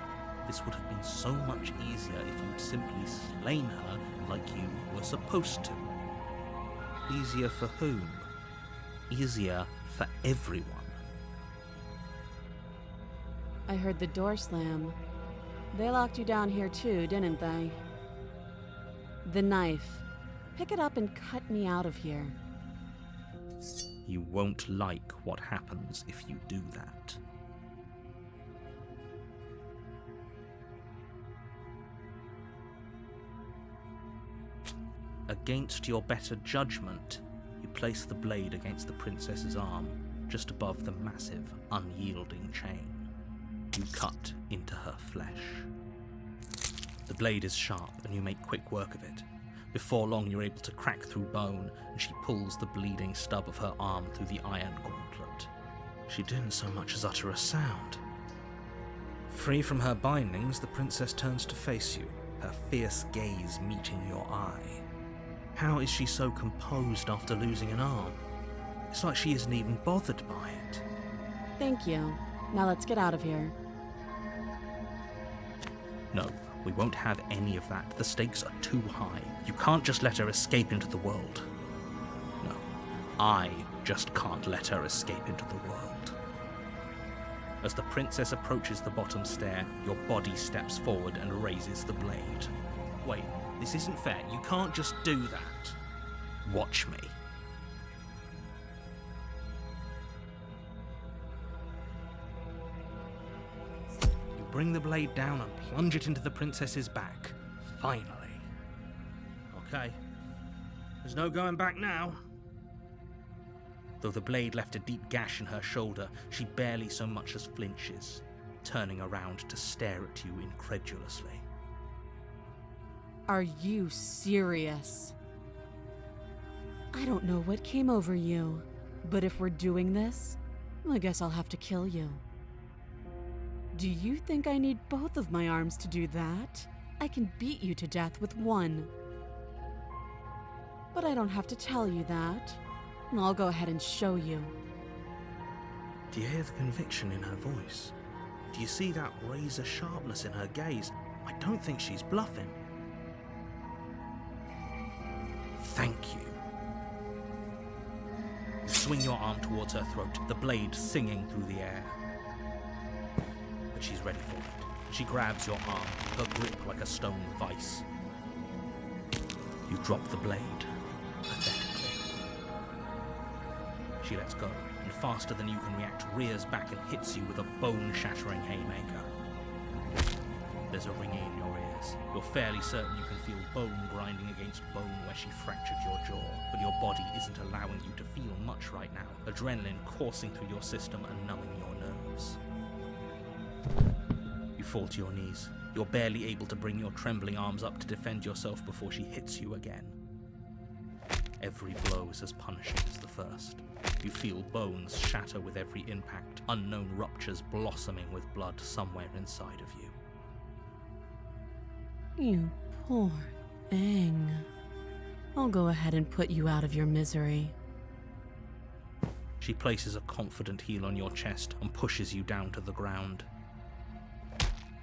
This would have been so much easier if you'd simply slain her like you were supposed to. Easier for whom? Easier for everyone. I heard the door slam. They locked you down here too, didn't they? The knife. Pick it up and cut me out of here. You won't like what happens if you do that. Against your better judgment, you place the blade against the princess's arm, just above the massive, unyielding chain. You cut into her flesh. The blade is sharp, and you make quick work of it. Before long, you're able to crack through bone, and she pulls the bleeding stub of her arm through the iron gauntlet. She didn't so much as utter a sound. Free from her bindings, the princess turns to face you, her fierce gaze meeting your eye. How is she so composed after losing an arm? It's like she isn't even bothered by it. Thank you. Now let's get out of here. No, we won't have any of that. The stakes are too high. You can't just let her escape into the world. No, I just can't let her escape into the world. As the princess approaches the bottom stair, your body steps forward and raises the blade. Wait, this isn't fair. You can't just do that. Watch me. You bring the blade down and plunge it into the princess's back. Finally. Okay. There's no going back now. Though the blade left a deep gash in her shoulder, she barely so much as flinches, turning around to stare at you incredulously. Are you serious? I don't know what came over you, but if we're doing this, I guess I'll have to kill you. Do you think I need both of my arms to do that? I can beat you to death with one. But I don't have to tell you that. I'll go ahead and show you. Do you hear the conviction in her voice? Do you see that razor sharpness in her gaze? I don't think she's bluffing. Thank you. You swing your arm towards her throat, the blade singing through the air. But she's ready for it. She grabs your arm, her grip like a stone vice. You drop the blade, pathetically. She lets go, and faster than you can react, rears back and hits you with a bone-shattering haymaker. There's a ringing in your ears. You're fairly certain you can feel bone grinding against bone where she fractured your jaw, but your body isn't allowing you to feel much right now, adrenaline coursing through your system and numbing your nerves. You fall to your knees. You're barely able to bring your trembling arms up to defend yourself before she hits you again. Every blow is as punishing as the first. You feel bones shatter with every impact, unknown ruptures blossoming with blood somewhere inside of you. You poor thing. I'll go ahead and put you out of your misery. She places a confident heel on your chest and pushes you down to the ground.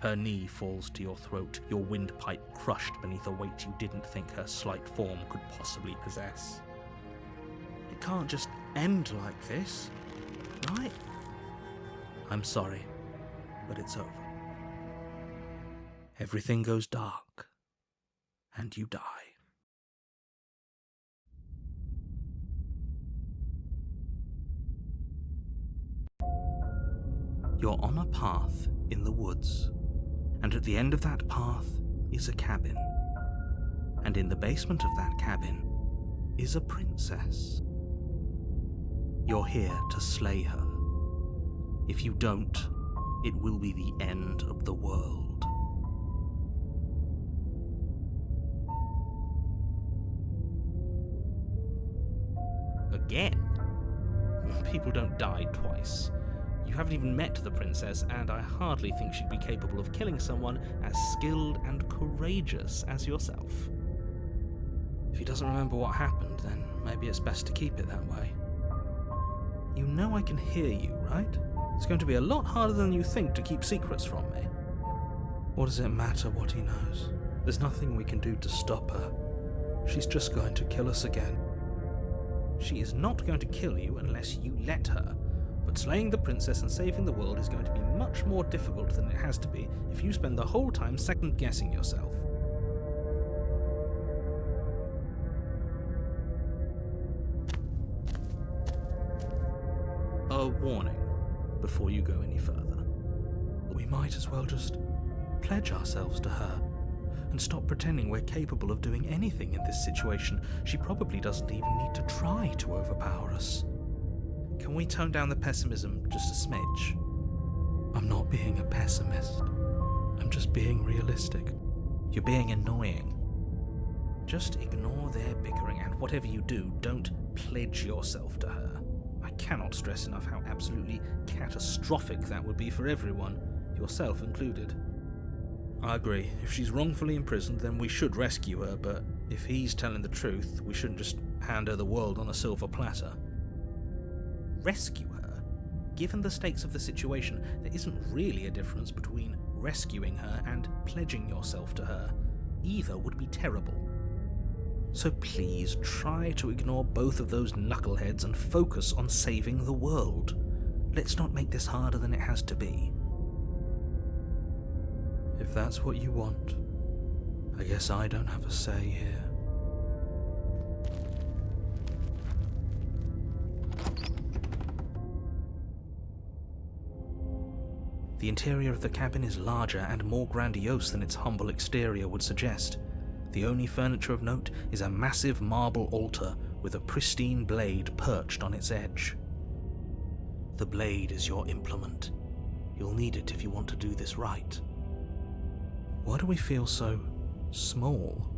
Her knee falls to your throat, your windpipe crushed beneath a weight you didn't think her slight form could possibly possess. It can't just end like this, right? I'm sorry, but it's over. Everything goes dark, and you die. You're on a path in the woods, and at the end of that path is a cabin. And in the basement of that cabin is a princess. You're here to slay her. If you don't, it will be the end of the world. Again? People don't die twice. You haven't even met the princess, and I hardly think she'd be capable of killing someone as skilled and courageous as yourself. If he doesn't remember what happened, then maybe it's best to keep it that way. You know I can hear you, right? It's going to be a lot harder than you think to keep secrets from me. What does it matter what he knows? There's nothing we can do to stop her. She's just going to kill us again. She is not going to kill you unless you let her. But slaying the princess and saving the world is going to be much more difficult than it has to be if you spend the whole time second-guessing yourself. A warning before you go any further. We might as well just pledge ourselves to her and stop pretending we're capable of doing anything in this situation. She probably doesn't even need to try to overpower us. Can we tone down the pessimism just a smidge? I'm not being a pessimist. I'm just being realistic. You're being annoying. Just ignore their bickering, and whatever you do, don't pledge yourself to her. I cannot stress enough how absolutely catastrophic that would be for everyone, yourself included. I agree. If she's wrongfully imprisoned, then we should rescue her, but If he's telling the truth, we shouldn't just hand her the world on a silver platter. Rescue her? Given the stakes of the situation, there isn't really a difference between rescuing her and pledging yourself to her. Either would be terrible. So please try to ignore both of those knuckleheads and focus on saving the world. Let's not make this harder than it has to be. If that's what you want, I guess I don't have a say here. The interior of the cabin is larger and more grandiose than its humble exterior would suggest. The only furniture of note is a massive marble altar with a pristine blade perched on its edge. The blade is your implement. You'll need it if you want to do this right. Why do we feel so small?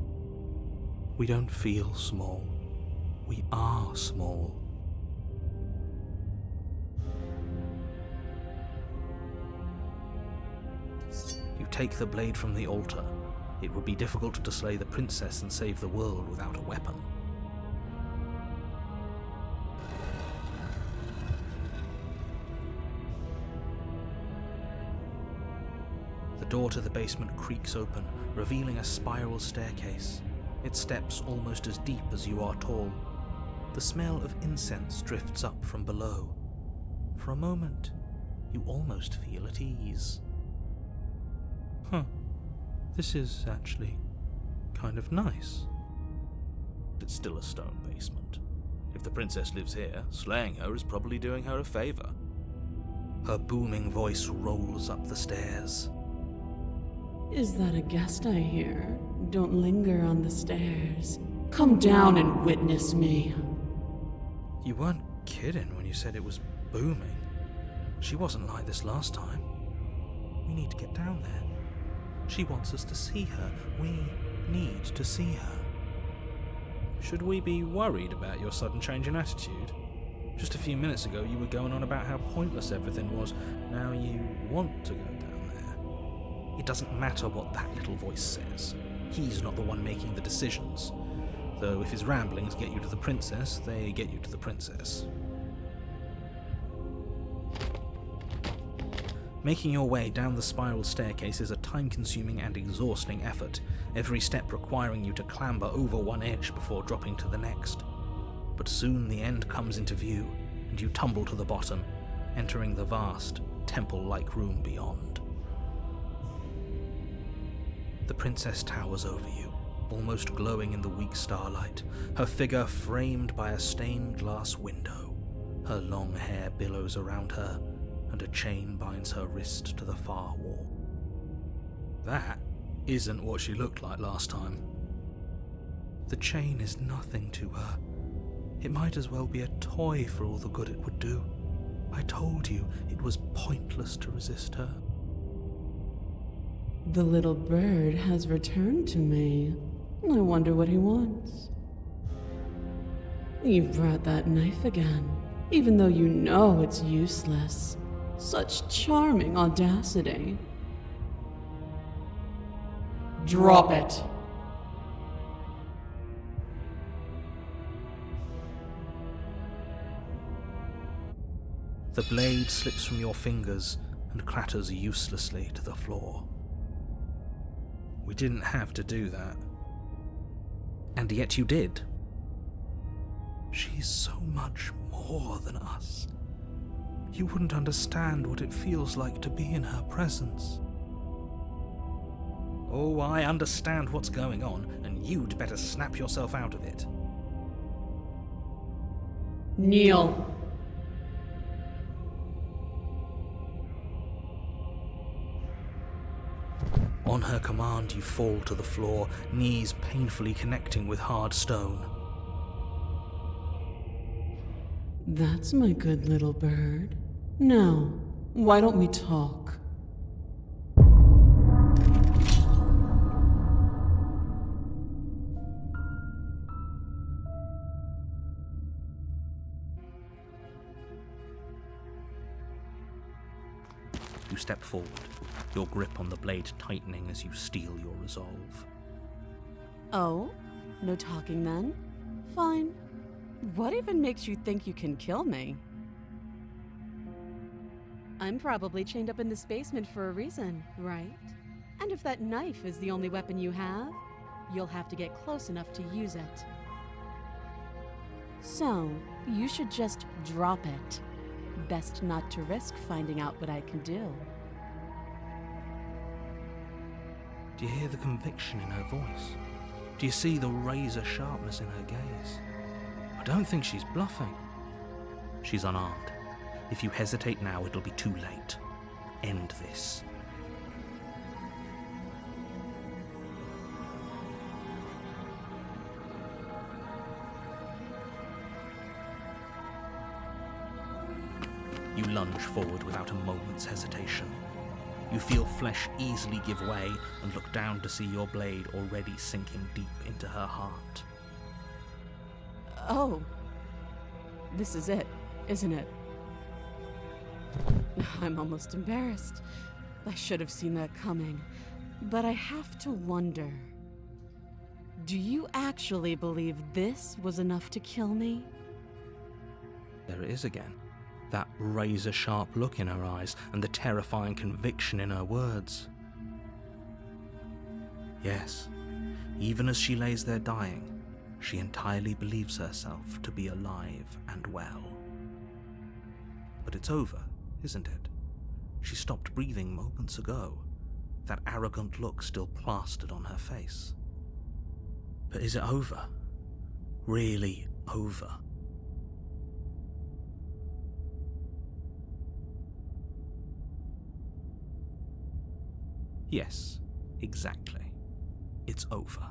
We don't feel small. We are small. You take the blade from the altar. It would be difficult to slay the princess and save the world without a weapon. The door to the basement creaks open, revealing a spiral staircase. Its steps almost as deep as you are tall. The smell of incense drifts up from below. For a moment, you almost feel at ease. This is actually kind of nice. It's still a stone basement. If the princess lives here, slaying her is probably doing her a favor. Her booming voice rolls up the stairs. Is that a guest I hear? Don't linger on the stairs. Come down and witness me. You weren't kidding when you said it was booming. She wasn't like this last time. We need to get down there. She wants us to see her. We need to see her. Should we be worried about your sudden change in attitude? Just a few minutes ago you were going on about how pointless everything was. Now you want to go down there. It doesn't matter what that little voice says. He's not the one making the decisions. Though if his ramblings get you to the princess, they get you to the princess. Making your way down the spiral staircase is a time-consuming and exhausting effort, every step requiring you to clamber over one edge before dropping to the next. But soon the end comes into view, and you tumble to the bottom, entering the vast, temple-like room beyond. The princess towers over you, almost glowing in the weak starlight, her figure framed by a stained glass window. Her long hair billows around her, and a chain binds her wrist to the far wall. That isn't what she looked like last time. The chain is nothing to her. It might as well be a toy for all the good it would do. I told you it was pointless to resist her. The little bird has returned to me. I wonder what he wants. You brought that knife again, even though you know it's useless. Such charming audacity. Drop it. The blade slips from your fingers and clatters uselessly to the floor. We didn't have to do that. And yet you did. She's so much more than us. You wouldn't understand what it feels like to be in her presence. Oh, I understand what's going on, and you'd better snap yourself out of it. Kneel. On her command, you fall to the floor, knees painfully connecting with hard stone. That's my good little bird. Now, why don't we talk? You step forward, your grip on the blade tightening as you steel your resolve. Oh? No talking then? Fine. What even makes you think you can kill me? I'm probably chained up in this basement for a reason, right? And if that knife is the only weapon you have, you'll have to get close enough to use it. So, you should just drop it. Best not to risk finding out what I can do. Do you hear the conviction in her voice? Do you see the razor sharpness in her gaze? I don't think she's bluffing. She's unarmed. If you hesitate now, it'll be too late. End this. You lunge forward without a moment's hesitation. You feel flesh easily give way and look down to see your blade already sinking deep into her heart. Oh. This is it, isn't it? I'm almost embarrassed. I should have seen that coming. But I have to wonder. Do you actually believe this was enough to kill me? There it is again. That razor-sharp look in her eyes and the terrifying conviction in her words. Yes, even as she lays there dying, she entirely believes herself to be alive and well. But it's over, isn't it? She stopped breathing moments ago, that arrogant look still plastered on her face. But is it over? Really over? Yes, exactly. It's over.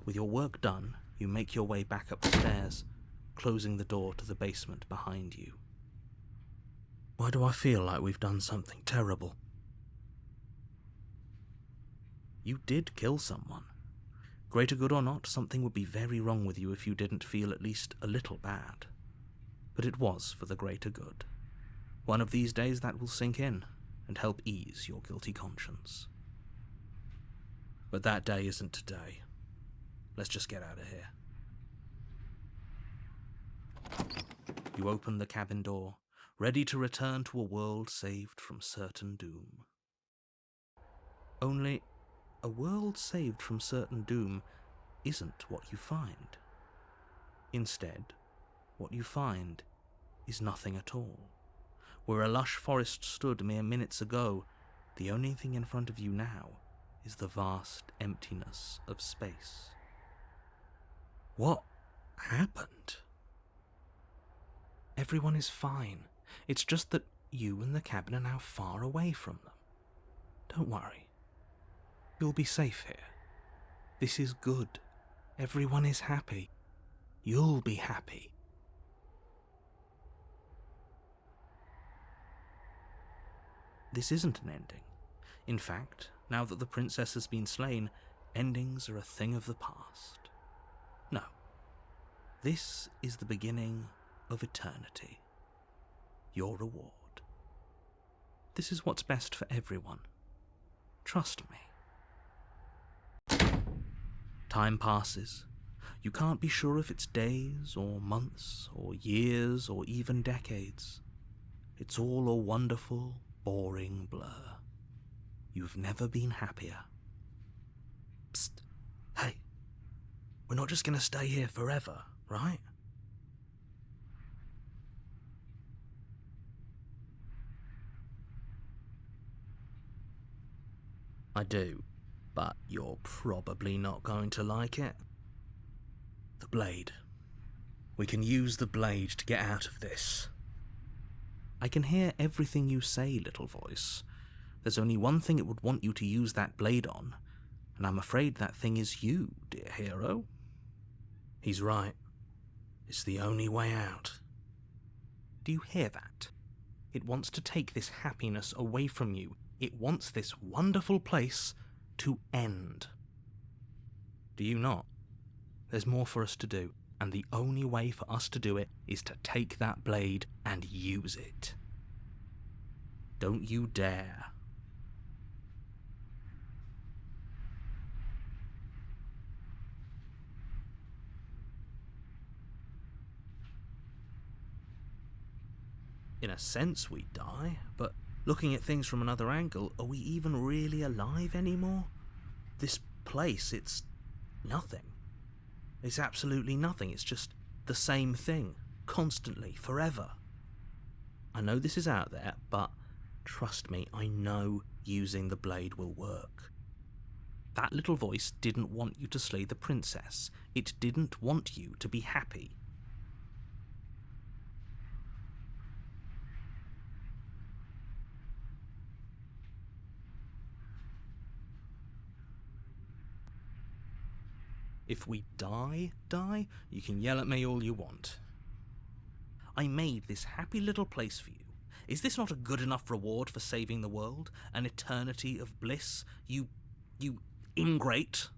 With your work done, you make your way back up the stairs, closing the door to the basement behind you. Why do I feel like we've done something terrible? You did kill someone. Greater good or not, something would be very wrong with you if you didn't feel at least a little bad. But it was for the greater good. One of these days that will sink in and help ease your guilty conscience. But that day isn't today. Let's just get out of here. You open the cabin door, ready to return to a world saved from certain doom. Only, a world saved from certain doom isn't what you find. Instead, what you find is nothing at all. Where a lush forest stood mere minutes ago, the only thing in front of you now is the vast emptiness of space. What happened? Everyone is fine. It's just that you and the cabin are now far away from them. Don't worry. You'll be safe here. This is good. Everyone is happy. You'll be happy. This isn't an ending. In fact, now that the princess has been slain, endings are a thing of the past. No. This is the beginning of eternity. Your reward. This is what's best for everyone. Trust me. Time passes. You can't be sure if it's days or months or years or even decades. It's all a wonderful, boring blur. You've never been happier. Psst. Hey. We're not just gonna stay here forever, right? I do, but you're probably not going to like it. The blade. We can use the blade to get out of this. I can hear everything you say, little voice. There's only one thing it would want you to use that blade on, and I'm afraid that thing is you, dear hero. He's right. It's the only way out. Do you hear that? It wants to take this happiness away from you. It wants this wonderful place to end. Do you not? There's more for us to do, and the only way for us to do it is to take that blade and use it. Don't you dare. In a sense, we die, but looking at things from another angle, are we even really alive anymore? This place, it's nothing. It's absolutely nothing. It's just the same thing, constantly, forever. I know this is out there, but trust me, I know using the blade will work. That little voice didn't want you to slay the princess. It didn't want you to be happy. If we die, you can yell at me all you want. I made this happy little place for you. Is this not a good enough reward for saving the world? An eternity of bliss? You ingrate?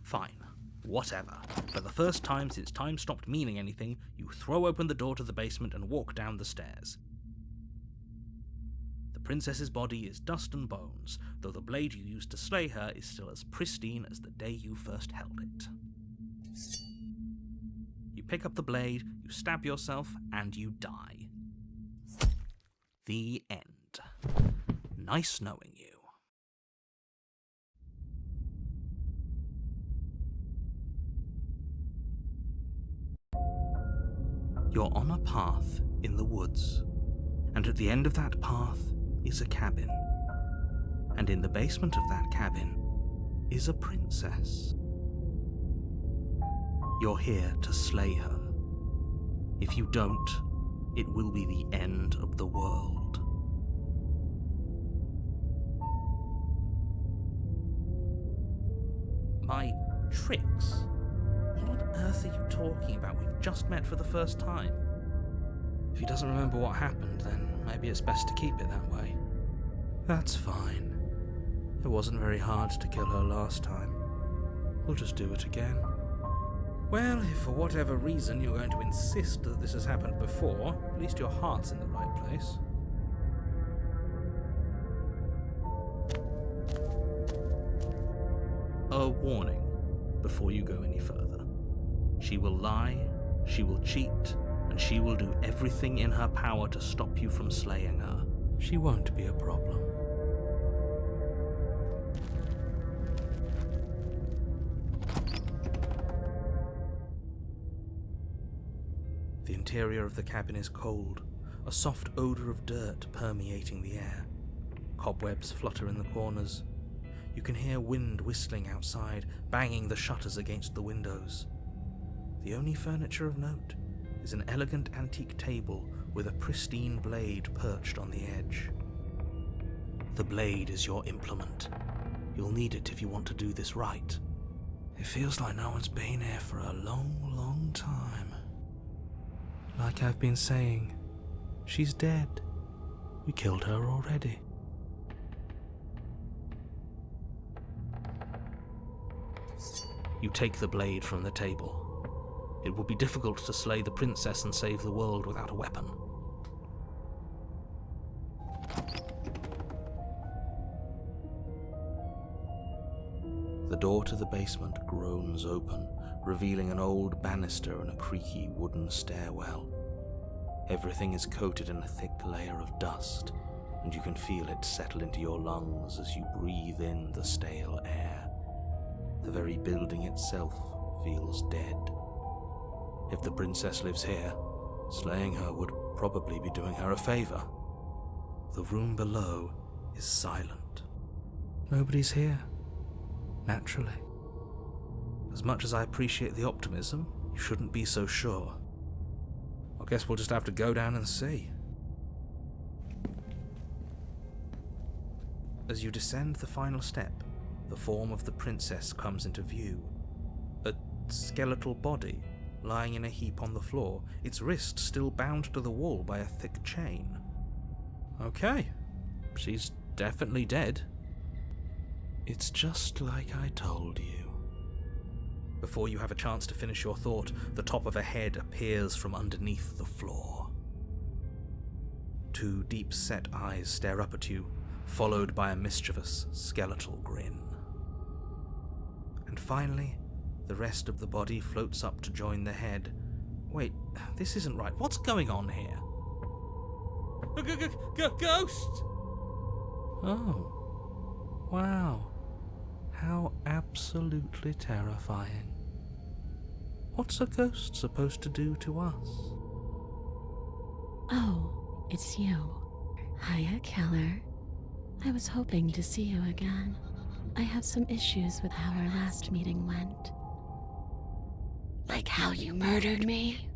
Fine. Whatever. For the first time since time stopped meaning anything, you throw open the door to the basement and walk down the stairs. The princess's body is dust and bones, though the blade you used to slay her is still as pristine as the day you first held it. You pick up the blade, you stab yourself, and you die. The end. Nice knowing you. You're on a path in the woods, and at the end of that path is a cabin. And in the basement of that cabin is a princess. You're here to slay her. If you don't, it will be the end of the world. My tricks? What on earth are you talking about? We've just met for the first time. If he doesn't remember what happened, then maybe it's best to keep it that way. That's fine. It wasn't very hard to kill her last time. We'll just do it again. Well, if for whatever reason you're going to insist that this has happened before, at least your heart's in the right place. A warning before you go any further. She will lie, she will cheat, and she will do everything in her power to stop you from slaying her. She won't be a problem. The interior of the cabin is cold, a soft odour of dirt permeating the air. Cobwebs flutter in the corners. You can hear wind whistling outside, banging the shutters against the windows. The only furniture of note is an elegant antique table with a pristine blade perched on the edge. The blade is your implement. You'll need it if you want to do this right. It feels like no one's been here for a long, long time. Like I've been saying, she's dead. We killed her already. You take the blade from the table. It will be difficult to slay the princess and save the world without a weapon. The door to the basement groans open, revealing an old banister and a creaky wooden stairwell. Everything is coated in a thick layer of dust, and you can feel it settle into your lungs as you breathe in the stale air. The very building itself feels dead. If the princess lives here, slaying her would probably be doing her a favor. The room below is silent. Nobody's here. Naturally. As much as I appreciate the optimism, you shouldn't be so sure. I guess we'll just have to go down and see. As you descend the final step, the form of the princess comes into view. A skeletal body, lying in a heap on the floor, its wrist still bound to the wall by a thick chain. Okay, she's definitely dead. It's just like I told you. Before you have a chance to finish your thought, the top of a head appears from underneath the floor. Two deep-set eyes stare up at you, followed by a mischievous, skeletal grin. And finally, the rest of the body floats up to join the head, Wait, this isn't right. What's going on here? Ghost! Oh. Wow. How absolutely terrifying. What's a ghost supposed to do to us? Oh, it's you. Hiya, Keller. I was hoping to see you again. I have some issues with how our last meeting went. Like how you murdered me?